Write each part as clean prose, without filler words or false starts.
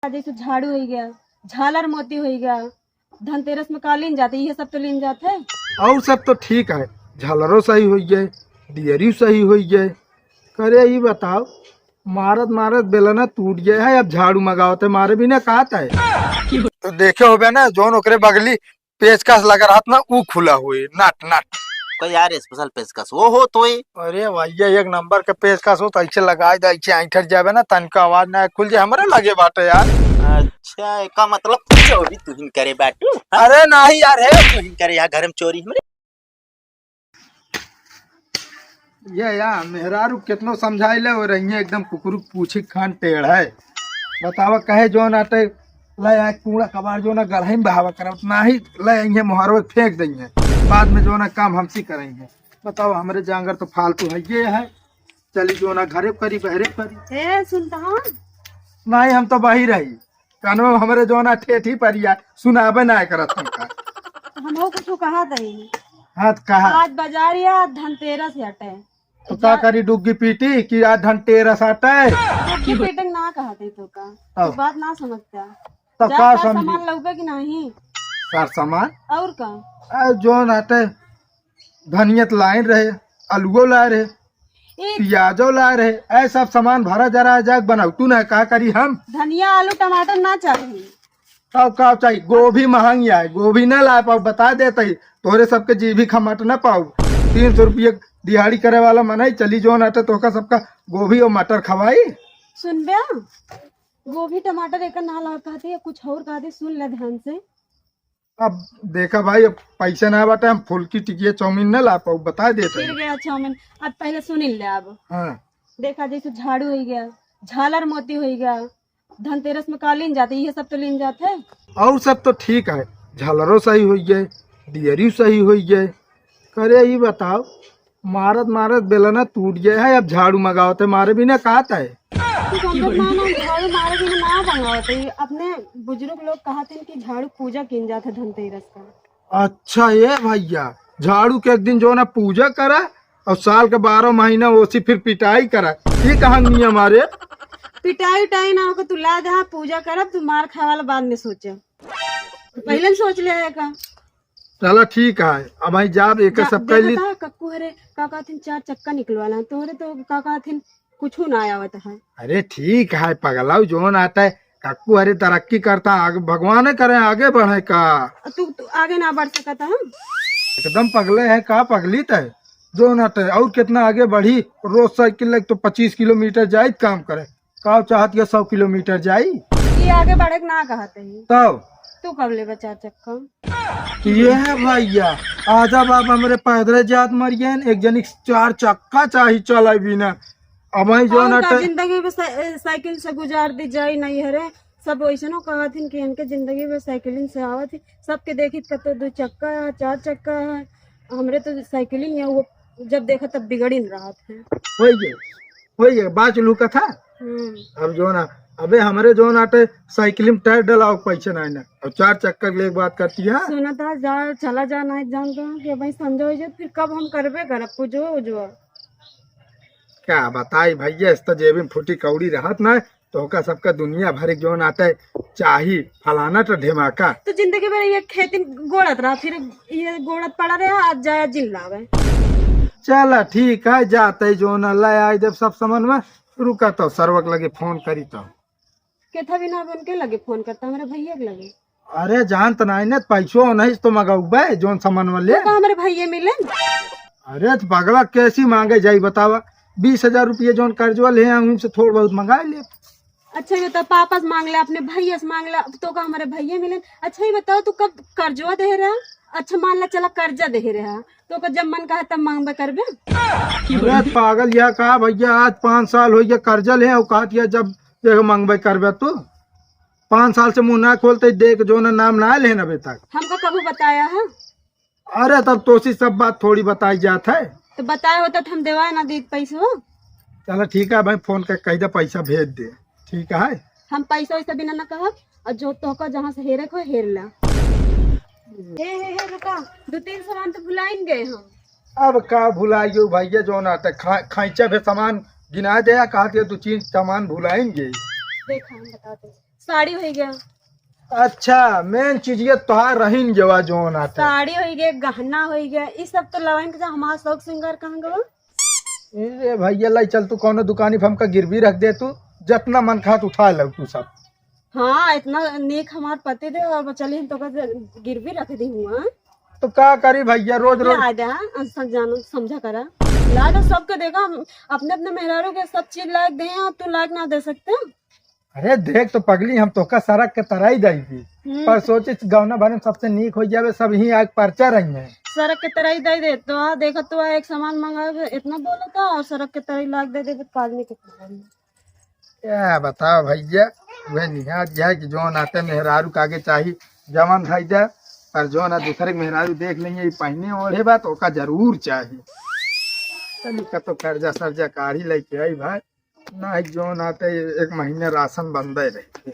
जैसे झाड़ू हो गया, झालर मोती हो गया, धनतेरस में कालीन जाते, ये सब तो लीन जाते है। और सब तो ठीक है, झालरो सही हो जाए, दियरी सही हो जाए। करे ये बताओ, मारत मारत बेलना टूट गया है, अब झाड़ू मंगाओ तो मारे भी ना कहता है। तो देखे हो ना जोन ओकरे बगली पेचकस लगा रहा ना वो खुला हुई नट नट। तो यार स्पेशल पेशकश वो हो तो अरे भैया एक नंबर के पेचकस हो तो ऐसे लगा दे, ऐसे ऐठर जावे ना तनका आवाज ना खुल जाए, हमारे लगे बाटे यार। अच्छा का मतलब चोरी तुहिन करे बाटू? अरे नहीं यार है तुहिन करे यहाँ घर में चोरी हमरे। ये यार मेहरारू कितनो समझाइले हो रही है, एकदम कुकुरु पूछी खान टेढ़ है। बतावा कहे जो नाटे ले आए कूड़ा कबाड़ जो ना गढ़े में बहावा कर उतना ही ले आएंगे मुहारवे फेंक देंगे, बाद में जो ना काम हमसी करेंगे। बताओ हमारे जांगर तो फालतू है ये है, चली जो ना घरे करी बहरे करी। ए सुनता नहीं हम तो बही रही कानून हमारे जो ना ठेठी परिया सुनाबे ना करत तुमका। हम हो कुछ कहा दही हाँ तो कहा आज बाजार या धनतेरस हटे तो का करी डुग्गी पीटी कि आज धनतेरस आटे तो पेटंग ना कहते तो का तो बात ना समझता। तो जा का का समझी सामान लौके कि नहीं सर सामान और का जो नाटे धनियत लाइन रहे, आलूओ लाए रहे, प्याजो लाए रहे, ऐ सब सामान भरा जरा जाग बनाऊ तू ना का करी हम। धनिया आलू टमाटर ना चाहिए। तब का चाहिए, गोभी महंगी है, गोभी ना ला पाऊ बता देते ही तोरे सबके जीभी खमट ना पाऊ। 300 रुपये दिहाड़ी करे वाला मनाई चली जो नाटे तो का सबका गोभी और मटर खवाई। सुन बे गोभी टमाटर एक ना ला कहते है कुछ और कहते, सुन ले ध्यान से। अब देखा भाई अब पैसे ना बाटे हम फुल्की टिकिया चाउमीन ना ला पाऊ बता देते फिर गया चाउमीन। अब पहले सुन ले। अब हाँ देखा जैसे झाड़ू हो गया, झालर मोती हो गया, धनतेरस में कालीन जाते, ये सब तो लीन जाते है। और सब तो ठीक है, झालरो सही हो जाए, दियरी सही हो जाए। करे ये बताओ, मारत मारत बेलना टूट गया है, अब झाड़ू मंगाओ तो मारे भी ना कहता है। झाड़ू मारे भी ना मंगाते, अपने बुजुर्ग लोग कहते हैं कि झाड़ू पूजा किन जाता है धनतेरस का। अच्छा ये भैया झाड़ू के एक दिन जो ना पूजा करा और साल के 12 महीना उसी फिर पिटाई करा, ये कहाँ नियम हमारे। पिटाई उटाई ना हो तू ला दे पूजा करब, तू मार खाए वाला बाद में सोचे, पहले सोच ले का। चलो ठीक है, अब भाई जाब एक सब कर ली। कक्कू हरे का कहथिन 4 चक्का निकलवाना तोहरे तो का कहथिन कुछ ना आवत है। अरे ठीक है पगलाऊ जोन आता है, कक्कू अरे तरक्की करता आगे भगवान करे आगे बढ़े का। तू आगे ना बढ़ सकता है। एकदम पगले है का पगली तय जो ना तय और कितना आगे बढ़ी, रोज साइकिल लग तो 25 किलोमीटर जाए काम करे का चाहत या 100 किलोमीटर जाई। ये आगे बढ़े ना कहते हैं तब तू कब ले 4 चक्का। ये है भैया आजा बाप हमारे पैदल जात मरिए, एक जनी 4 चक्का चाहिए चला बिना। अब जो ना जिंदगी में साइकिल से गुजार दी जाए नहीं हरे, सब वैसे न कहथिन कि इनके जिंदगी में साइकिलिंग से आवत है, सबके देखी तो 2 चक्का है 4 चक्का है, हमरे तो साइकिलिंग है वो जब देखा तब बिगड़ ही रहा था। वही बात लू का था। अब जो ना अबे हमारे जो नाटे साइकिल में टायर डलाओ पैसे ना ना और 4 चक्कर ले बात करती है। सुना था जा चला जाना है जान दो कि भाई समझो फिर कब हम करबे कर पूजो उजो क्या बताई भैया, इस तो जेब में फूटी कौड़ी रहत ना तो का सबका दुनिया भर जो नाटे चाहिए फलाना तो ढेमाका। तो जिंदगी में ये खेती गोड़त रहा, फिर ये गोड़त पड़ा रहा, आज जाया जिल लावे। चला ठीक है जाते जो ना ले आई जब सब समझ में रुका तो सर्वक लगे फोन करी तो केथा बिना बन के लगे फोन करता हमारे भैया के लगे। अरे जान तो नहीं पैसो नहीं तो मगाऊबे जोन सामान वाले हमारे भैया मिले। अरे तो पगला कैसी मांगे जाई बतावा, 20,000 रुपये जोन कर्जवा ले उनसे थोड़ा बहुत मंगा ले। अच्छा ये तो पापा से मांग ले, अपने भैया से मांग ले, तो का हमारे भैया मिले। अच्छा ये बताओ तू कब कर्जवा दे रहा? अच्छा मान ला चला कर्जा दे रहा तो का जब मन कहा तब मांगबे करबे। अरे पागल या कहा भैया आज 5 साल हो गया कर्जा ले और कहा जब मांगबे करबे तू 5 साल से मुंह ना खोलते देख जो ना नाम ना लेना अभी तक। हमको कभी बताया है? अरे तब तोसी सब बात थोड़ी बताई जात है। तो बताया होता तो हम देवाए ना दी पैसा। चलो ठीक है भाई फोन कर कह दे पैसा भेज दे, ठीक है। हम पैसा वैसा बिना ना कहब और जो तो जहाँ से हेरे को हेर ला। हे रुका 2-3 सामान तो भुलाइन गए हम। अब का भुलाइयो भैया जो ना खैचा भी सामान गिना दे कहा 2-3 सामान भुलाएंगे। देखा हम बताते साड़ी हो गया, अच्छा मेन चीज ये तोहार रहीन जवा जोन आता साड़ी हो गया, गहना हो गया, ये सब तो लवाइन के हमारा शौक श्रृंगार कहाँ गवा। ए भैया लाई चल तू कौनो दुकानी पे हमका गिरवी रख दे तू, जितना मन खात उठा लो तू सब। हाँ इतना नेक हमार पति दे और चलिए हम तो गिरवी रख दी हुआ। तो का करी भैया रोज रोज। जानो समझा करा ला दो सबके देखा, हम अपने अपने मेहरारू के सब चीज लायक दे और तू लायक ना दे सकते। अरे देख तो पगली हम तो का सड़क के तरह ही दी थी, पर सोचे गौना भरे में सबसे नीक हो जावे, सब ही आग पर्चा रही है। सड़क के तरह ही दे दे तो देखा तो एक सामान मंगा इतना बोला था और सड़क के तरह ही लाख दे दे तो आदमी कितना। क्या बताओ भैया, वह निहात है कि जो आते मेहरारू कागे चाहिए जवान भाई जाए, पर जो ना दूसरे मेहरारू देख लेंगे ये पहने ओढ़े बात ओका जरूर चाहिए। चली का तो कर्जा सर्जा काढ़ी लेके आई भाई, ना जो नाते एक महीने राशन बंदे रहे।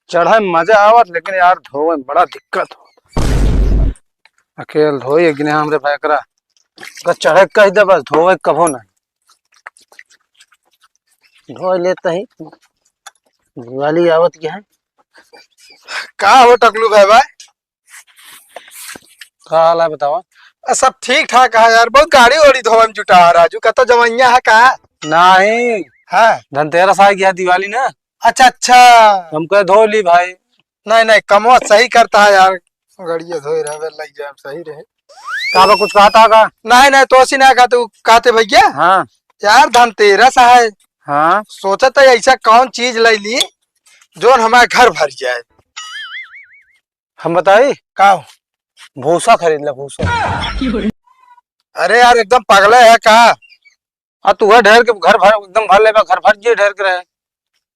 चढ़ाई मजा आवत लेकिन यार धोवे में बड़ा दिक्कत हो। अकेले धोए कि नहीं हमरे भाई करा चढ़े कह दे बस धोवे कभो नहीं धो लेते ही। दिवाली आवत क्या है का हो टकलू भाई भाई, का हाल है बताओ। सब ठीक ठाक है यार, बहुत गाड़ी ओड़ी धोवे में जुटा राजू का तो जवैया है का। नहीं हाँ धनतेरस आ गया दिवाली ना। अच्छा अच्छा, हम कह धो ली भाई। नहीं नहीं कमवा सही करता है यार, गड़िया धोए रहे लग जाए सही रहे। का कुछ कहा था का? नहीं नहीं तो सी ना कहते कहते भैया। हाँ यार धनतेरस है, हाँ सोचा था ऐसा कौन चीज ले ली जो हमारे घर भर जाए। हम बताई का भूसा खरीद ला भूसा। अरे यार एकदम पगले है का। तू ढेर के घर भर एकदम भर ले घर भर जी ढेर के रहे।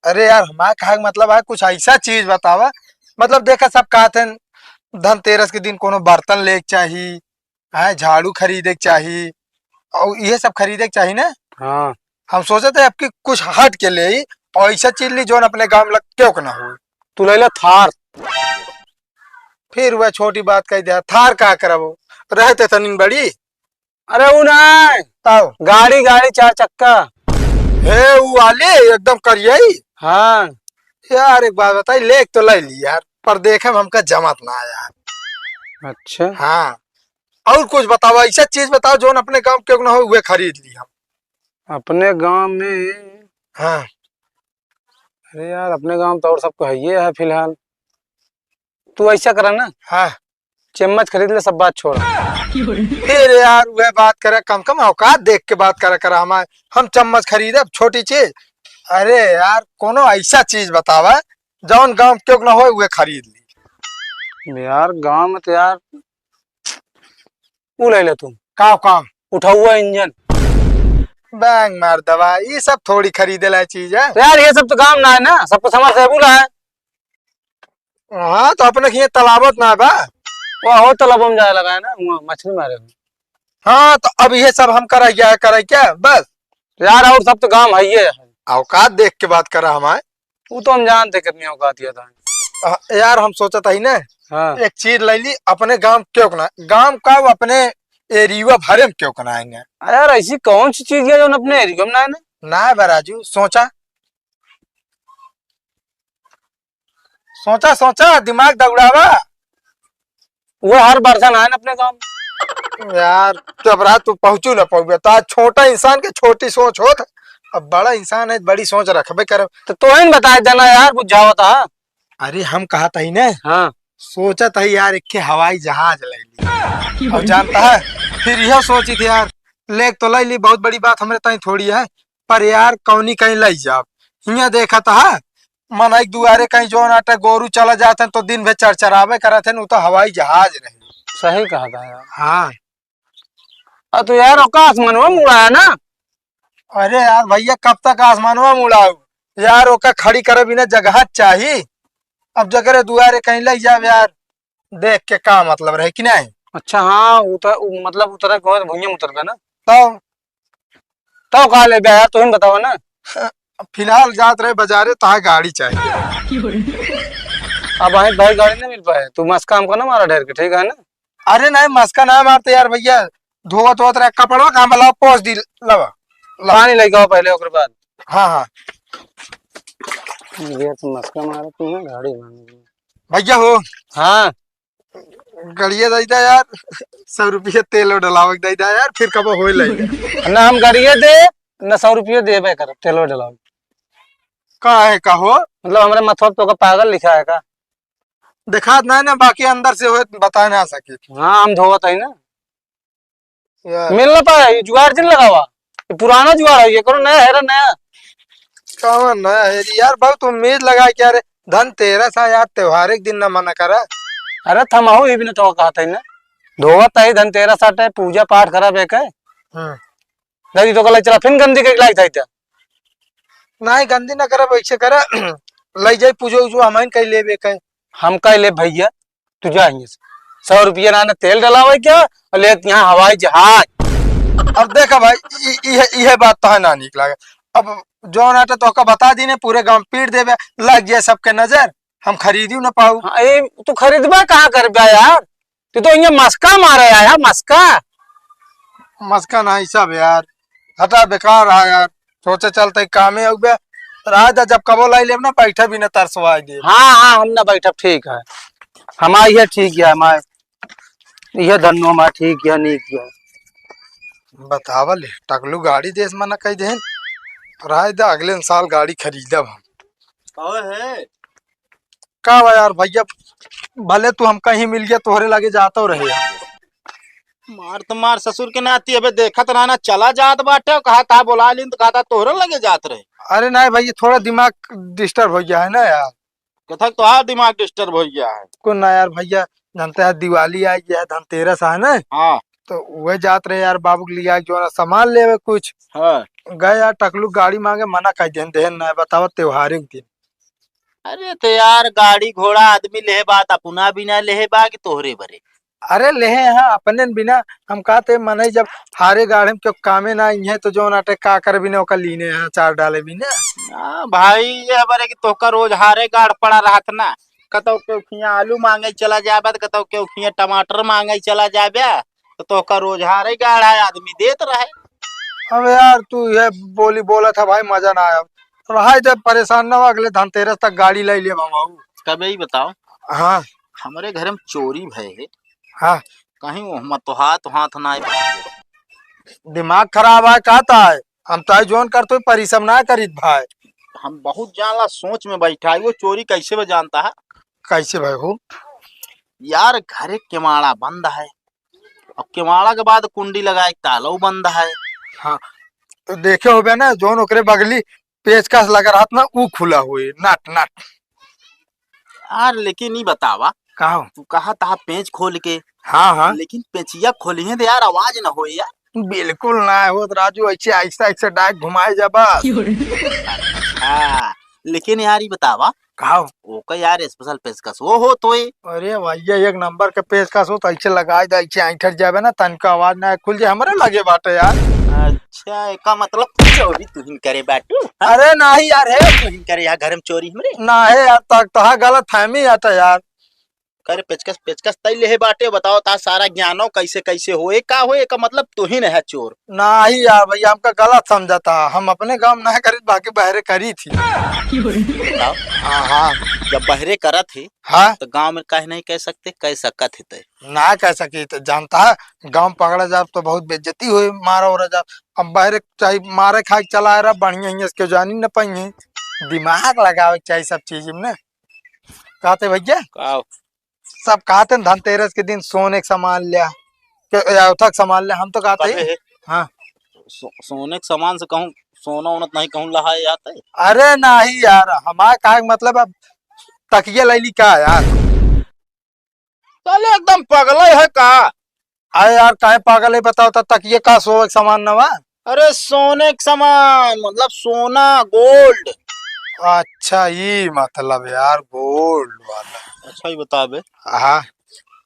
अरे यार हमारा कहा मतलब है कुछ ऐसा चीज बतावा, मतलब देखा सब कहते हैं धनतेरस के दिन कोनो बर्तन ले चाहिए, है झाड़ू खरीदे के चाहिए और ये सब खरीदे के चाहिए ना। हाँ हम सोचे थे आपकी कुछ हट के ले और ऐसा चीज ली जो अपने गांव में लग क्यों ना हो। तू ले ला थार। फिर वह छोटी बात कह दिया, थार का करबो रहते तनिन बड़ी। अरे वो नहीं ताओ गाड़ी गाड़ी 4 चक्का हे वो वाली एकदम करिए। हाँ यार एक बात बताई, ले तो ले ली यार, पर देखे में हमका जमत ना यार। अच्छा हाँ और कुछ बताओ, ऐसा चीज बताओ जो अपने गांव क्यों ना हो वे खरीद ली हम। अपने गांव में। हाँ अरे यार अपने गांव तो और सबको है ये है फिलहाल। तू ऐसा करा ना, हाँ चम्मच खरीद ले सब बात छोड़। फिर यार वह बात करे, कम कम औकात देख के बात करा हमारे। हम चम्मच खरीदे छोटी चीज, अरे यार कोनो ऐसा चीज बतावा जौन गांव क्यों ना हो वे खरीद ली। यार गांव में तो यार वो ले ले तुम काम उठा हुआ इंजन। बैंग मार दवा ये सब थोड़ी खरीदे ला चीज है। तो यार ये सब तो काम ना है ना, सबको समझ से बोला है। हाँ तो अपने ये तालाबत ना बा, वो हो तालाब में जाए लगा है ना, वहाँ मछली मारे हो। हाँ तो अब ये सब हम करे क्या बस। यार और सब तो काम है ये है। औकात देख के बात करा हमारे। वो तो हम जानते कितनी औकात ये था। यार हम सोचा था ही ना, हाँ एक चीज ले ली अपने गांव क्यों ना, गांव का वो अपने एरिया भरे में क्यों ना आएंगे। यार ऐसी कौन सी चीज है जो अपने एरिया में ना है ना है बराजू, सोचा सोचा सोचा दिमाग दौड़ावा। वो हर बरसा ना है ना अपने गाँव। यार जब रात तू पहुंचू ना पहुंचे तो आज छोटा इंसान के छोटी सोच हो, अब बड़ा इंसान है बड़ी सोच रखबे कर। तो इन बताए देना यार कुछ जाओ था। अरे हम कहा था ही ना, हाँ सोचा था यार एक हवाई जहाज ले ली। अब जानता है फिर यह सोची थी यार, ले तो ले ली बहुत बड़ी बात हमारे ताई थोड़ी है, पर यार कौनी कहीं ले जाओ। यहाँ देखा था मन एक दुआरे कहीं जो नाटा गोरू चला जाते तो दिन भर चरचरावे करे थे, तो हवाई जहाज रहे। सही कहा था यार। हाँ तो यार आसमान में मुड़ा है ना। अरे यार भैया कब तक आसमान में मुड़ाऊ यार, ओका खड़ी करे बिना जगह चाहिए। अब जगह दुआरे कहीं ले जाओ यार, देख के का मतलब रहे कि नहीं। अच्छा हाँ मतलब उतरा भुइया उतर गया ना। तो कहा ले यार तो बताओ ना। फिलहाल जात रहे बाजारे तो गाड़ी चाहिए। अब भाई गाड़ी नहीं मिल पाए, तू मस्त काम करना मारा ढेर के, ठीक है ना। अरे नहीं मस्का ना मारते यार भैया, धोवत धोवत रहे कपड़ा कहाँ बलाओ पोस दी लवा पानी लेके आओ पहले ओकर बाद। हाँ हाँ ये तो मस्का मारा तूने गाड़ी मांगी। भैया हो हाँ गड़िया दई दा यार 100 रुपये तेल डलाव दई दा यार फिर कब हो लगे ना हम गाड़िया दे ना 100 रुपये देबे कर तेलो डलाओ। का है का हो मतलब हमारे मतलब तो का पागल लिखा है का। दिखा ना ना बाकी अंदर से हो बता ना सके हाँ हम धोवत है ना यार मिल ना पाया ये जुगाड़ जिन लगा हुआ ये पुराना जुगाड़ है ये करो नया है नया। कौन ना है यार बहुत उम्मीद लगा क्या रे धनतेरस है यार त्योहार एक दिन न मना करा अरे थमाहो ये भी ना तो कहा था ना धोवत है धनतेरस आटे पूजा पाठ करा बेके नहीं तो कल चला फिर गंदी के लायक था नहीं गंदी ना करा वैसे करा ले जाए पूजो उजो हम कहीं लेबे कहीं हम कह ले भैया तू जाएंगे 100 रुपया ना तेल डलावे क्या और ले यहाँ हवाई जहाज। अब देखा भाई ये बात तो है ना निकला अब जो नाटा तो का बता दी ने पूरे गांव पीट देवे लग जाए सबके नजर हम खरीदी ना पाऊ हाँ, ए तू खरीदबा कहाँ कर बा यार तू तो यहाँ मस्का मारे आया मस्का। मस्का नहीं सब यार हटा बेकार रहा यार सोचे चलते कामे हो गया रहा था जब कबो लाई लेब ना बैठा भी ना तरसवा दे हाँ हाँ हम ना बैठब ठीक है हमारा यह ठीक है हमारे यह धनो हमारा ठीक है नहीं किया बतावल टकलू गाड़ी देश मना कही देन रहा था अगले साल गाड़ी खरीदब हम है का बा यार भैया भले तू हम कहीं मिल गया तोहरे लगे जाता रहे मार तो मार ससुर के नाती अबे देखत रहना चला जात बाटे कहा था बोला लीन तो कहा तोहरे लगे जात रहे अरे नहीं भैया थोड़ा दिमाग डिस्टर्ब हो गया है ना यार कथक तो हाँ दिमाग डिस्टर्ब हो गया है। को ना यार भैया जानते हैं दिवाली आई है धनतेरस है ना हाँ तो वह जात रहे यार बाबू के लिया जो ना सामान ले कुछ हाँ गए यार टकलू गाड़ी मांगे मना कह देन ना बतावा त्योहार के दिन अरे तो यार गाड़ी घोड़ा आदमी लेहे बात अपना बिना लेहे बा कि तोहरे भरे। अरे ले हैं अपने बिना हम कहते मन जब हारे गाड़े में क्यों कामे ना आई है तो जो नाटे का कर बिना ओका लीने हैं चार डाले बिना भाई ये बरे कि तोका रोज हारे गाड़ पड़ा रहत ना कतो के खिया आलू मांगे चला जाबे तो कतो के खिया टमाटर मांगे चला जाबे तो तोका रोज हारे गाड़ है आदमी देत रहे। अब यार तू ये बोली बोला था भाई मजा ना आया रहा जब परेशान ना हो अगले धनतेरस तक गाड़ी ले ले बाबू कब यही बताओ हाँ हमारे घर में चोरी भय है हाँ कहीं वो मत तो हाथ ना दिमाग खराब है कहता है हम तो जोन करते परिश्रम ना करीत भाई हम बहुत जानला सोच में बैठा है वो चोरी कैसे वो जानता है। कैसे भाई हो यार घरे केवाड़ा बंद है और केवाड़ा के बाद कुंडी लगाए ताला बंद है। हाँ तो देखे हो ना जोन ओकरे बगली पेचकस लगा रहा ना वो खुला हुए नट नट यार लेकिन नहीं बतावा कहा तू कहा था पेंच खोल के हाँ हाँ लेकिन पेंचिया खोली है तो यार आवाज ना हो यार। बिल्कुल ना हो राजू ऐसे ऐसा ऐसा डाक घुमाए जब हाँ लेकिन यार ये बतावा कहा ओका यार स्पेशल पेचकस वो हो तो अरे भैया एक नंबर के पेचकस हो तो ऐसे लगाए दे ऐसे ऐठर जाबे ना तनका आवाज ना खुल जाए हमारे लगे बाटे यार। अच्छा का मतलब चोरी तुहिन करे बाटू अरे नहीं यार है तुहिन करे यार घर में चोरी हमरे ना है यार तक तहा गलत फहमी आता यार करे पेचकस पेचकस तई ले बाटे बताओ ता सारा ज्ञानो कैसे कैसे होए का होए का मतलब तुहिन है चोर नहीं यार भैया हमका गलत समझा था हम अपने गांव ना करी बाकी बहरे करी थी बताओ हाँ हाँ जब बहरे करत थे हाँ तो गांव में कह नहीं कह सकते कह सकत है ना कह सकी तो जानता है गांव पकड़ा जाए तो बहुत बेइज्जती हुई मारा हो जा अब बहरे चाहे मारे खाए चला रहा बढ़िया ही इसके जानी न पाई दिमाग लगावे चाहिए सब चीज में कहते भैया का सब कहते धनतेरस के दिन सोने का सामान लिया तक सामान लिया हम तो कहते हाँ सोने के सामान से कहूँ सोना उनत नहीं कहूँ लहा जाता है। अरे नहीं यार हमारा कहा मतलब अब तकिया लैली का यार चले एकदम पगला है का अरे यार काहे पागल है बताओ तो तकिया का सो एक सामान नवा अरे सोने के सामान मतलब सोना गोल्ड। अच्छा ये मतलब यार गोल्ड वाला अच्छा ही बता बे हाँ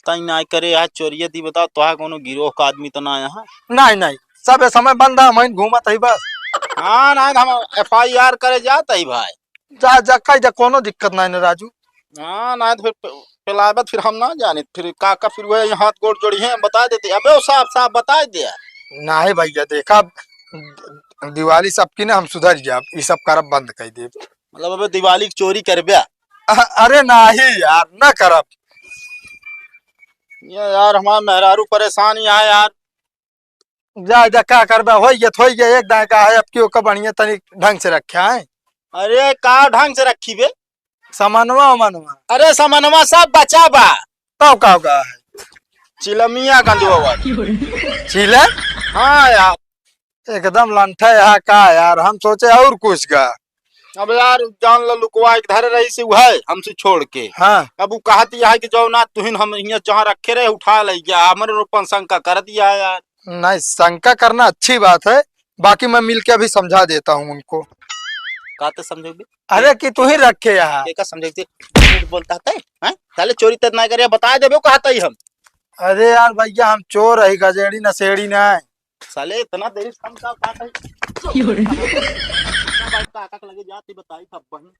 तई ना करे यार चोरिये दी बताओ तो कोनो गिरोह का आदमी तो ना यहाँ नहीं नहीं सब समय बंद है मैं घूमत है बस हाँ ना हम FIR करे जाता ही भाई जा जा कहीं जा कोनो दिक्कत नहीं न राजू हाँ ना तो फिर पिलाबत फिर हम ना जाने फिर काका फिर वह हाथ गोड़ जोड़ी है बता देते अबे वो साफ साफ बता दिया नहीं भैया देखा दिवाली सबकी ना हम सुधर जाब ये सब करब बंद कर दे मतलब अबे दिवाली की चोरी कर ब्या। अरे नाही यार, न करब। ये यार हमारा मेहरारू परेशान यहाँ है यार। जा जा का करबा, हो गया एक दाय का है, अब क्यों का बढ़िया तनी ढंग से रखा है। अरे का ढंग से रखी बे। सामानवा उमानवा अरे सामानवा सब बचा बा। तब का होगा है चिलमिया गंदवा। चीले। हाँ यार। एकदम लंठा यहाँ का यार, हम सोचे और कुछ का। अब यार जान लो लुकवा एक धरे रही से है हमसे छोड़ के। हाँ अब वो कहती है कि जो ना तुहिन हम यहाँ जहाँ रखे रहे उठा ले गया, हमारे रोपन शंका कर दिया है यार। नहीं, शंका करना अच्छी बात है, बाकी मैं मिलके अभी समझा देता हूँ उनको। कहते समझोगे। अरे कि तू ही रखे यहाँ। क्या समझोगे झूठ बोलता है हैं? साले चोरी तो ना करे बता देबे कहता ही हम। अरे यार भैया हम चोर है, गजेड़ी नशेड़ी ना है। साले इतना देरी से हम का कहता है। काका लगे जाती बताई सब बहन।